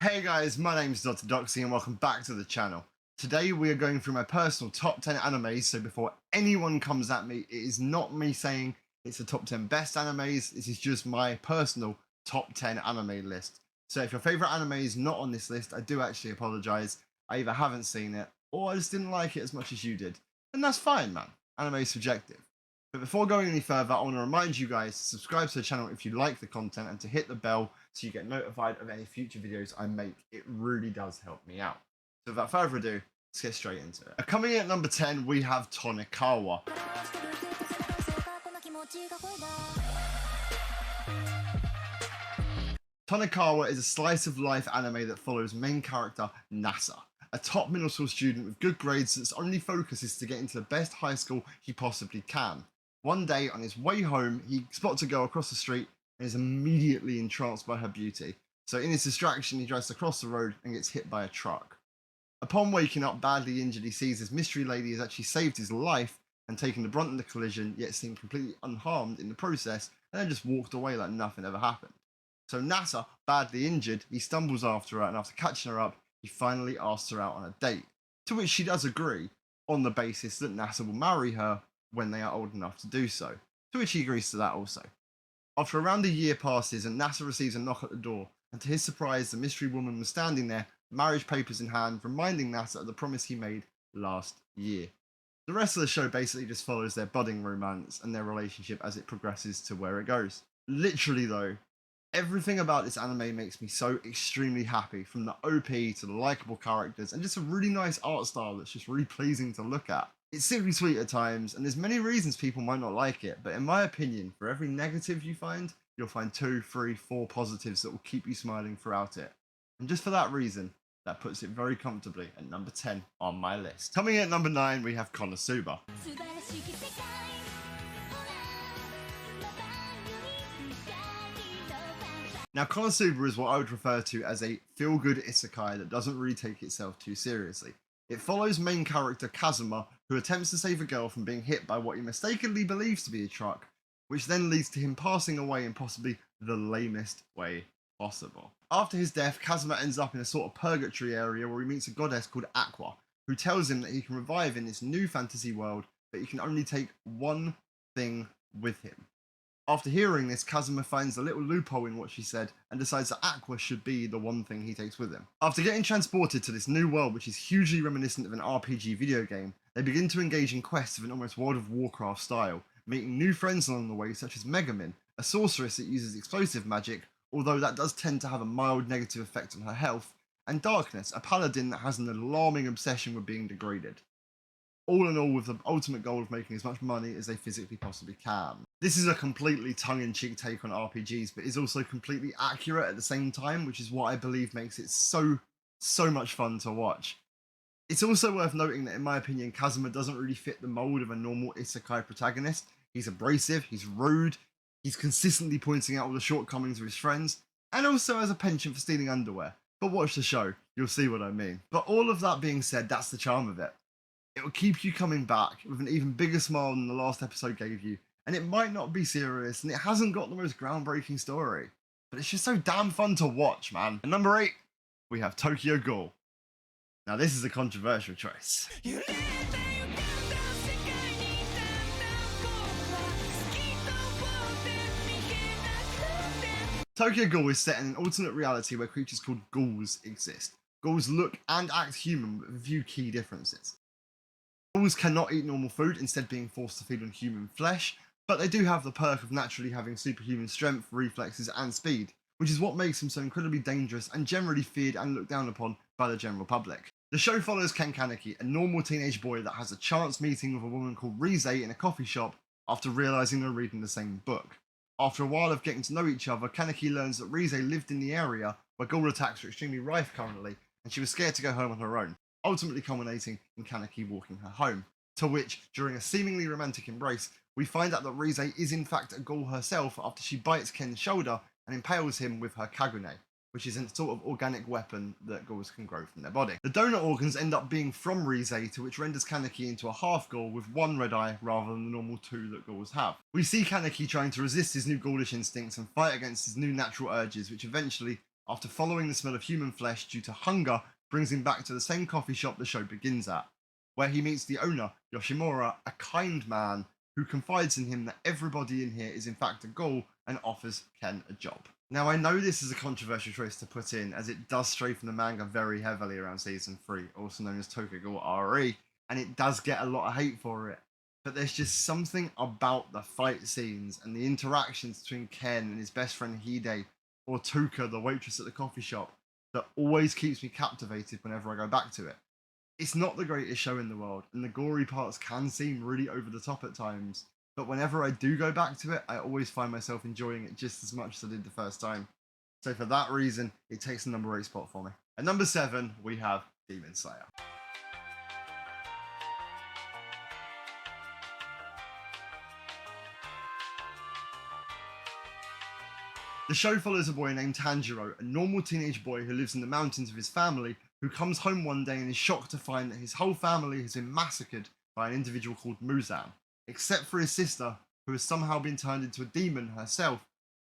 Hey guys, my name's Dr. Doxy and welcome back to the channel. Today we are going through my personal top 10 animes, so before anyone comes at me, it is not me saying it's the top 10 best animes, this is just my personal top 10 anime list. So if your favourite anime is not on this list, I do actually apologise. I either haven't seen it, or I just didn't like it as much as you did. And that's fine, man. Anime is subjective. But before going any further, I want to remind you guys to subscribe to the channel if you like the content and to hit the bell so you get notified of any future videos I make. It really does help me out. So without further ado, let's get straight into it. Coming in at number 10, we have Tonikawa. Tonikawa is a slice of life anime that follows main character Nasa, a top middle school student with good grades that's only focus is to get into the best high school he possibly can. One day, on his way home, he spots a girl across the street and is immediately entranced by her beauty. So in his distraction, he drives across the road and gets hit by a truck. Upon waking up badly injured, he sees this mystery lady has actually saved his life and taken the brunt of the collision, yet seemed completely unharmed in the process, and then just walked away like nothing ever happened. So Nasa, badly injured, he stumbles after her, and after catching her up, he finally asks her out on a date, to which she does agree, on the basis that Nasa will marry her when they are old enough to do so, to which he agrees to that also. After around a year passes and Nasa receives a knock at the door, and to his surprise the mystery woman was standing there, marriage papers in hand, reminding Nasa of the promise he made last year. The rest of the show basically just follows their budding romance and their relationship as it progresses to where it goes. Literally though, everything about this anime makes me so extremely happy, from the OP to the likeable characters and just a really nice art style that's just really pleasing to look at. It's simply sweet at times, and there's many reasons people might not like it, but in my opinion, for every negative you find, you'll find 2, 3, 4 positives that will keep you smiling throughout it. And just for that reason, that puts it very comfortably at number 10 on my list. Coming in at number 9, we have Connoisseur. Now, Connoisseur is what I would refer to as a feel-good isekai that doesn't really take itself too seriously. It follows main character Kazuma, who attempts to save a girl from being hit by what he mistakenly believes to be a truck, which then leads to him passing away in possibly the lamest way possible. After his death, Kazuma ends up in a sort of purgatory area where he meets a goddess called Aqua, who tells him that he can revive in this new fantasy world, but he can only take one thing with him. After hearing this, Kazuma finds a little loophole in what she said and decides that Aqua should be the one thing he takes with him. After getting transported to this new world, which is hugely reminiscent of an RPG video game, they begin to engage in quests of an almost World of Warcraft style, meeting new friends along the way such as Megamin, a sorceress that uses explosive magic, although that does tend to have a mild negative effect on her health, and Darkness, a paladin that has an alarming obsession with being degraded. All in all, with the ultimate goal of making as much money as they physically possibly can. This is a completely tongue-in-cheek take on RPGs, but is also completely accurate at the same time, which is what I believe makes it so much fun to watch. It's also worth noting that, in my opinion, Kazuma doesn't really fit the mold of a normal isekai protagonist. He's abrasive, he's rude, he's consistently pointing out all the shortcomings of his friends, and also has a penchant for stealing underwear. But watch the show, you'll see what I mean. But all of that being said, that's the charm of it. It will keep you coming back with an even bigger smile than the last episode gave you, and it might not be serious, and it hasn't got the most groundbreaking story, but it's just so damn fun to watch, man. At number 8, we have Tokyo Ghoul. Now this is a controversial choice. Tokyo Ghoul is set in an alternate reality where creatures called ghouls exist. Ghouls look and act human with a few key differences. Ghouls cannot eat normal food, instead being forced to feed on human flesh, but they do have the perk of naturally having superhuman strength, reflexes, and speed, which is what makes them so incredibly dangerous and generally feared and looked down upon by the general public. The show follows Ken Kaneki, a normal teenage boy that has a chance meeting with a woman called Rize in a coffee shop after realising they're reading the same book. After a while of getting to know each other, Kaneki learns that Rize lived in the area where ghoul attacks are extremely rife currently, and she was scared to go home on her own, ultimately culminating in Kaneki walking her home. To which, during a seemingly romantic embrace, we find out that Rize is in fact a ghoul herself after she bites Ken's shoulder and impales him with her kagune, which is a sort of organic weapon that ghouls can grow from their body. The donor organs end up being from Rize, to which renders Kaneki into a half ghoul with one red eye rather than the normal 2 that ghouls have. We see Kaneki trying to resist his new ghoulish instincts and fight against his new natural urges, which eventually after following the smell of human flesh due to hunger brings him back to the same coffee shop the show begins at, where he meets the owner, Yoshimura, a kind man who confides in him that everybody in here is in fact a ghoul and offers Ken a job. Now, I know this is a controversial choice to put in, as it does stray from the manga very heavily around season 3, also known as Tokugawa RE, and it does get a lot of hate for it. But there's just something about the fight scenes and the interactions between Ken and his best friend Hide, or Tuka, the waitress at the coffee shop, that always keeps me captivated whenever I go back to it. It's not the greatest show in the world, and the gory parts can seem really over the top at times, but whenever I do go back to it, I always find myself enjoying it just as much as I did the first time. So for that reason, it takes the number 8 spot for me. At number 7, we have Demon Slayer. The show follows a boy named Tanjiro, a normal teenage boy who lives in the mountains with his family, who comes home one day and is shocked to find that his whole family has been massacred by an individual called Muzan, except for his sister, who has somehow been turned into a demon herself,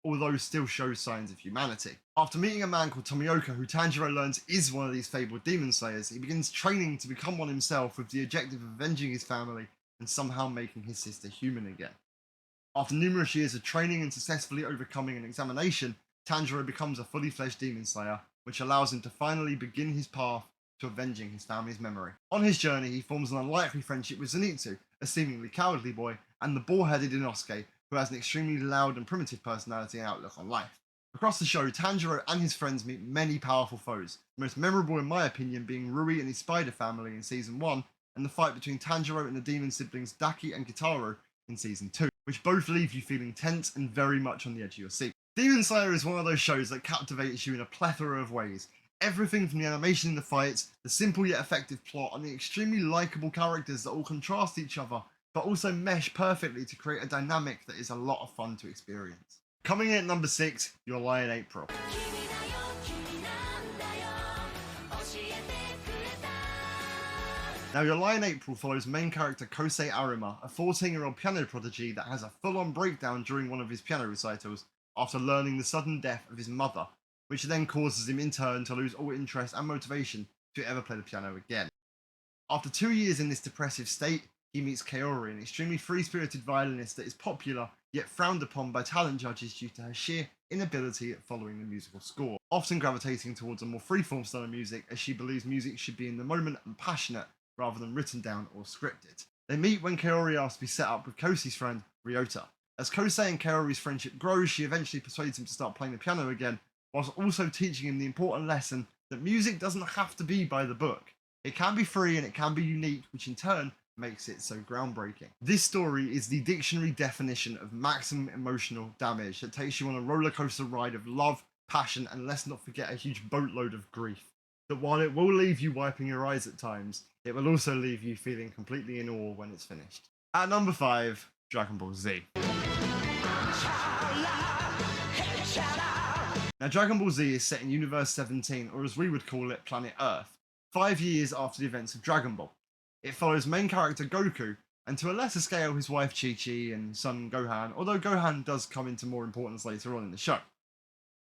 although still shows signs of humanity. After meeting a man called Tomioka, who Tanjiro learns is one of these fabled demon slayers, he begins training to become one himself with the objective of avenging his family and somehow making his sister human again. After numerous years of training and successfully overcoming an examination, Tanjiro becomes a fully fledged demon slayer, which allows him to finally begin his path to avenging his family's memory. On his journey, he forms an unlikely friendship with Zenitsu, a seemingly cowardly boy, and the boar-headed Inosuke, who has an extremely loud and primitive personality and outlook on life. Across the show, Tanjiro and his friends meet many powerful foes, the most memorable in my opinion being Rui and his spider family in Season 1, and the fight between Tanjiro and the demon siblings Daki and Kitaro in Season 2, which both leave you feeling tense and very much on the edge of your seat. Demon Slayer is one of those shows that captivates you in a plethora of ways. Everything from the animation in the fights, the simple yet effective plot, and the extremely likeable characters that all contrast each other, but also mesh perfectly to create a dynamic that is a lot of fun to experience. Coming in at number 6, Youll Lie in April. Now, Youll Lie in April follows main character Kosei Arima, a 14-year-old piano prodigy that has a full-on breakdown during one of his piano recitals after learning the sudden death of his mother, which then causes him in turn to lose all interest and motivation to ever play the piano again. After 2 years in this depressive state, he meets Kaori, an extremely free-spirited violinist that is popular yet frowned upon by talent judges due to her sheer inability at following the musical score, often gravitating towards a more freeform style of music as she believes music should be in the moment and passionate rather than written down or scripted. They meet when Kaori asks to be set up with Kosei's friend, Ryota. As Kosei and Kaori's friendship grows, she eventually persuades him to start playing the piano again, whilst also teaching him the important lesson that music doesn't have to be by the book. It can be free and it can be unique, which in turn makes it so groundbreaking. This story is the dictionary definition of maximum emotional damage that takes you on a roller coaster ride of love, passion, and let's not forget a huge boatload of grief. That while it will leave you wiping your eyes at times, it will also leave you feeling completely in awe when it's finished. At number 5, Dragon Ball Z. Now, Dragon Ball Z is set in Universe 17, or as we would call it, Planet Earth, 5 years after the events of Dragon Ball. It follows main character Goku, and to a lesser scale his wife Chi-Chi and son Gohan, although Gohan does come into more importance later on in the show.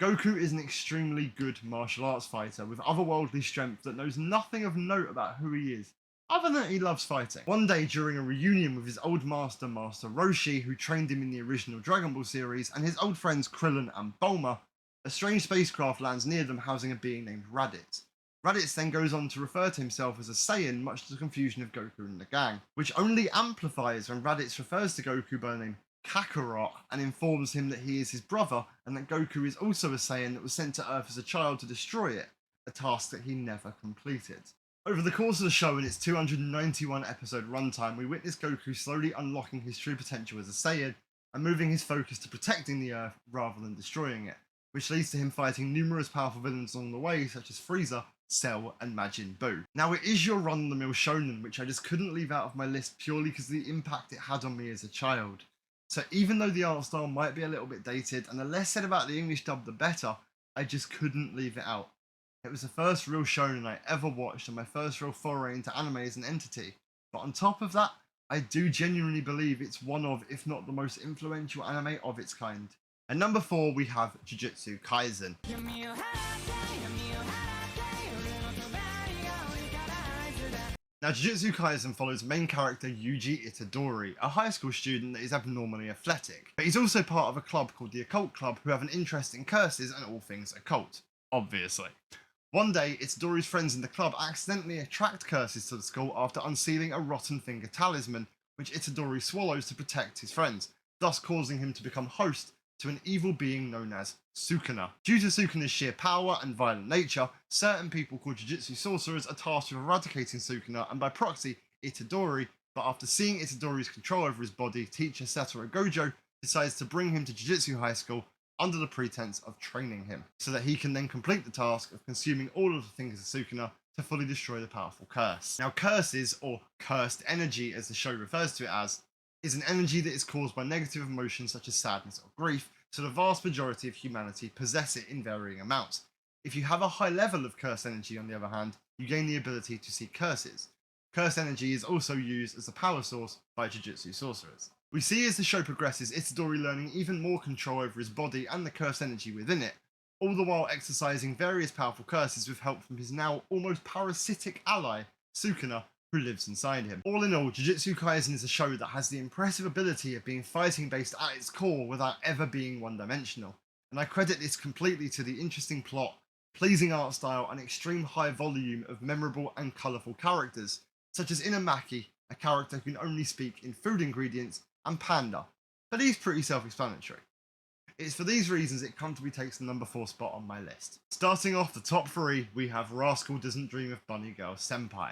Goku is an extremely good martial arts fighter with otherworldly strength that knows nothing of note about who he is, other than he loves fighting. One day during a reunion with his old master, Master Roshi, who trained him in the original Dragon Ball series, and his old friends Krillin and Bulma, a strange spacecraft lands near them housing a being named Raditz. Raditz then goes on to refer to himself as a Saiyan, much to the confusion of Goku and the gang, which only amplifies when Raditz refers to Goku by the name Kakarot and informs him that he is his brother and that Goku is also a Saiyan that was sent to Earth as a child to destroy it, a task that he never completed. Over the course of the show and its 291 episode runtime, we witness Goku slowly unlocking his true potential as a Saiyan and moving his focus to protecting the Earth rather than destroying it, which leads to him fighting numerous powerful villains along the way, such as Frieza, Cell, and Majin Buu. Now, it is your run-of-the-mill shonen, which I just couldn't leave out of my list purely because of the impact it had on me as a child. So even though the art style might be a little bit dated, and the less said about the English dub the better, I just couldn't leave it out. It was the first real shonen I ever watched and my first real foray into anime as an entity. But on top of that, I do genuinely believe it's one of, if not the most influential anime of its kind. At number 4, we have Jujutsu Kaisen. Now, Jujutsu Kaisen follows main character Yuji Itadori, a high school student that is abnormally athletic. But he's also part of a club called the Occult Club, who have an interest in curses and all things occult, obviously. One day, Itadori's friends in the club accidentally attract curses to the school after unsealing a rotten finger talisman, which Itadori swallows to protect his friends, thus causing him to become host to an evil being known as Sukuna. Due to Sukuna's sheer power and violent nature, certain people called Jujutsu sorcerers are tasked with eradicating Sukuna and by proxy, Itadori, but after seeing Itadori's control over his body, teacher Satoru Gojo decides to bring him to Jujutsu High School under the pretense of training him, so that he can then complete the task of consuming all of the things of Sukuna to fully destroy the powerful curse. Now, curses, or cursed energy as the show refers to it as, is an energy that is caused by negative emotions such as sadness or grief, so the vast majority of humanity possess it in varying amounts. If you have a high level of cursed energy, on the other hand, you gain the ability to see curses. Cursed energy is also used as a power source by Jujutsu sorcerers. We see as the show progresses Itadori learning even more control over his body and the cursed energy within it, all the while exercising various powerful curses with help from his now almost parasitic ally, Sukuna, who lives inside him. All in all, Jujutsu Kaisen is a show that has the impressive ability of being fighting based at its core without ever being one-dimensional, and I credit this completely to the interesting plot, pleasing art style, and extreme high volume of memorable and colourful characters, such as Inamaki, a character who can only speak in food ingredients, and Panda, but he's pretty self-explanatory. It's for these reasons it comfortably takes the number 4 spot on my list. Starting off the top 3, we have Rascal Doesn't Dream of Bunny Girl Senpai.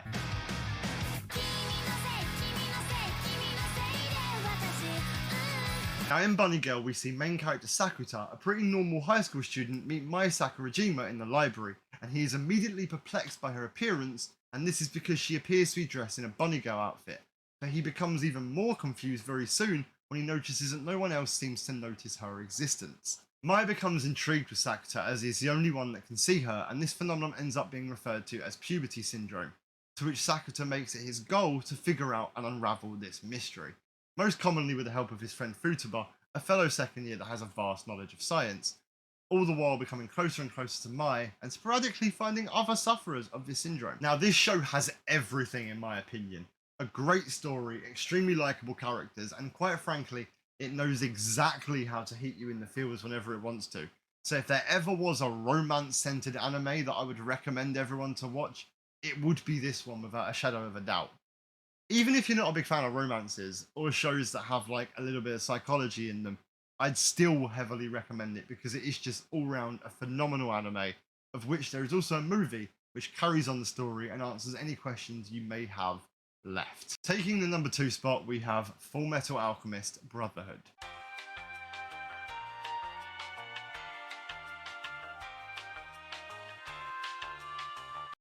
Now in Bunny Girl, we see main character Sakuta, a pretty normal high school student, meet Mai Sakurajima in the library, and he is immediately perplexed by her appearance, and this is because she appears to be dressed in a Bunny Girl outfit. But he becomes even more confused very soon when he notices that no one else seems to notice her existence. Mai becomes intrigued with Sakuta as he is the only one that can see her, and this phenomenon ends up being referred to as puberty syndrome, to which Sakuta makes it his goal to figure out and unravel this mystery, most commonly with the help of his friend Futaba, a fellow second year that has a vast knowledge of science, all the while becoming closer and closer to Mai and sporadically finding other sufferers of this syndrome. Now this show has everything in my opinion. A great story, extremely likeable characters, and quite frankly, it knows exactly how to hit you in the feels whenever it wants to. So if there ever was a romance-centered anime that I would recommend everyone to watch, it would be this one without a shadow of a doubt. Even if you're not a big fan of romances or shows that have like a little bit of psychology in them, I'd still heavily recommend it because it is just all round a phenomenal anime, of which there is also a movie which carries on the story and answers any questions you may have left. Taking the number 2 spot, we have Full Metal Alchemist Brotherhood.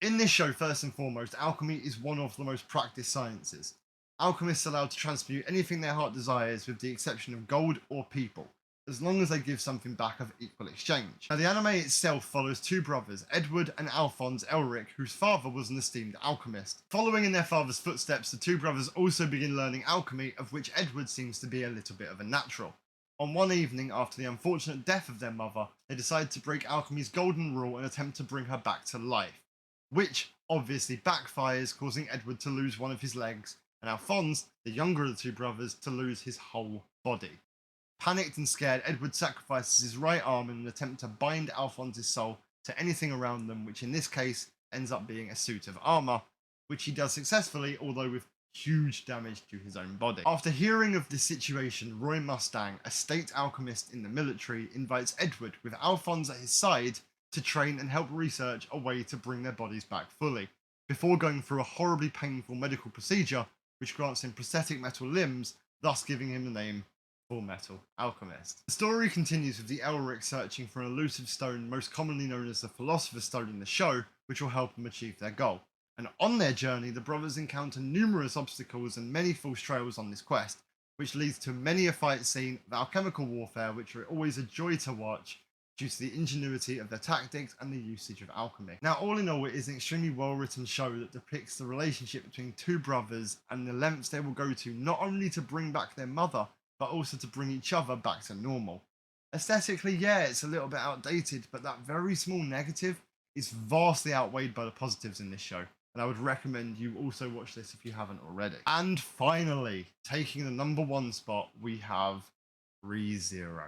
In this show, first and foremost, alchemy is one of the most practiced sciences. Alchemists are allowed to transmute anything their heart desires with the exception of gold or people, as long as they give something back of equal exchange. Now the anime itself follows 2 brothers, Edward and Alphonse Elric, whose father was an esteemed alchemist. Following in their father's footsteps, the 2 brothers also begin learning alchemy, of which Edward seems to be a little bit of a natural. On one evening, after the unfortunate death of their mother, they decide to break alchemy's golden rule and attempt to bring her back to life, which obviously backfires, causing Edward to lose one of his legs, and Alphonse, the younger of the 2 brothers, to lose his whole body. Panicked and scared, Edward sacrifices his right arm in an attempt to bind Alphonse's soul to anything around them, which in this case ends up being a suit of armour, which he does successfully, although with huge damage to his own body. After hearing of this situation, Roy Mustang, a state alchemist in the military, invites Edward, with Alphonse at his side, to train and help research a way to bring their bodies back fully, before going through a horribly painful medical procedure which grants him prosthetic metal limbs, thus giving him the name Full Metal Alchemist. The story continues with the Elric searching for an elusive stone most commonly known as the Philosopher's Stone in the show, which will help them achieve their goal. And on their journey, the brothers encounter numerous obstacles and many false trails on this quest, which leads to many a fight scene of alchemical warfare, which are always a joy to watch due to the ingenuity of their tactics and the usage of alchemy. Now, all in all, it is an extremely well-written show that depicts the relationship between 2 brothers and the lengths they will go to not only to bring back their mother, but also to bring each other back to normal. Aesthetically, yeah, it's a little bit outdated, but that very small negative is vastly outweighed by the positives in this show, and I would recommend you also watch this if you haven't already. And finally, taking the #1 spot, we have Re:Zero.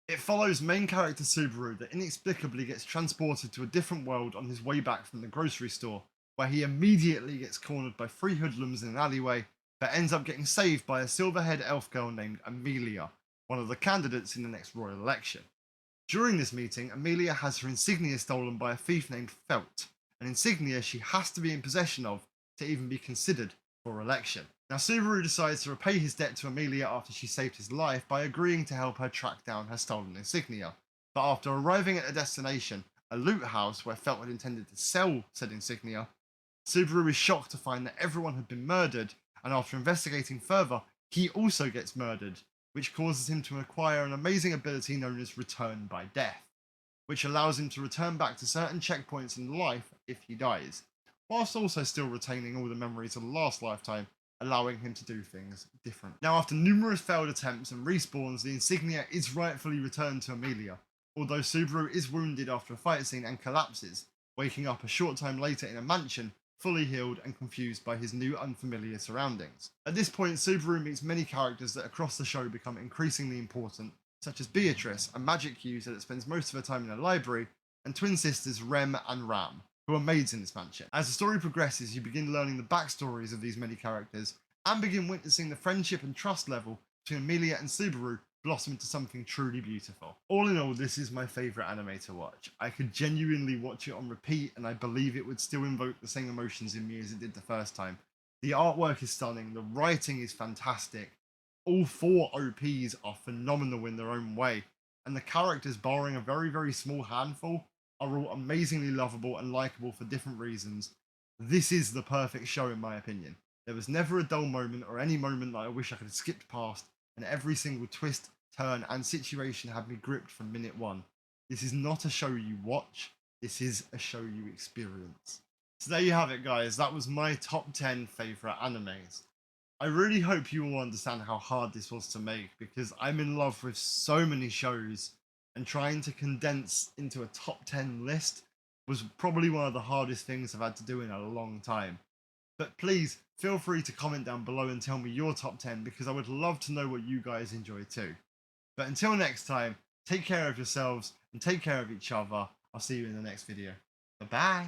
It follows main character Subaru that inexplicably gets transported to a different world on his way back from the grocery store, where he immediately gets cornered by 3 hoodlums in an alleyway, but ends up getting saved by a silver-haired elf girl named Amelia, one of the candidates in the next royal election. During this meeting, Amelia has her insignia stolen by a thief named Felt, an insignia she has to be in possession of to even be considered for election. Now, Subaru decides to repay his debt to Amelia after she saved his life by agreeing to help her track down her stolen insignia. But after arriving at a destination, a loot house where Felt had intended to sell said insignia, Subaru is shocked to find that everyone had been murdered, and after investigating further, he also gets murdered, which causes him to acquire an amazing ability known as Return by Death, which allows him to return back to certain checkpoints in life if he dies, whilst also still retaining all the memories of the last lifetime, allowing him to do things different. Now, after numerous failed attempts and respawns, the insignia is rightfully returned to Amelia, although Subaru is wounded after a fight scene and collapses, waking up a short time later in a mansion, fully healed and confused by his new unfamiliar surroundings. At this point, Subaru meets many characters that across the show become increasingly important, such as Beatrice, a magic user that spends most of her time in a library, and twin sisters Rem and Ram, who are maids in this mansion. As the story progresses, you begin learning the backstories of these many characters, and begin witnessing the friendship and trust level between Amelia and Subaru blossom into something truly beautiful. All in all, this is my favourite anime to watch. I could genuinely watch it on repeat, and I believe it would still invoke the same emotions in me as it did the first time. The artwork is stunning, the writing is fantastic, all 4 OPs are phenomenal in their own way, and the characters, barring a very, very small handful, are all amazingly lovable and likable for different reasons. This is the perfect show in my opinion. There was never a dull moment or any moment that I wish I could have skipped past, and every single twist, turn and situation had me gripped from minute 1. This is not a show you watch, this is a show you experience. So there you have it, guys. That was my top 10 favourite animes. I really hope you all understand how hard this was to make, because I'm in love with so many shows, and trying to condense into a top 10 list was probably one of the hardest things I've had to do in a long time. But please feel free to comment down below and tell me your top 10, because I would love to know what you guys enjoy too. But until next time, take care of yourselves and take care of each other. I'll see you in the next video. Bye bye.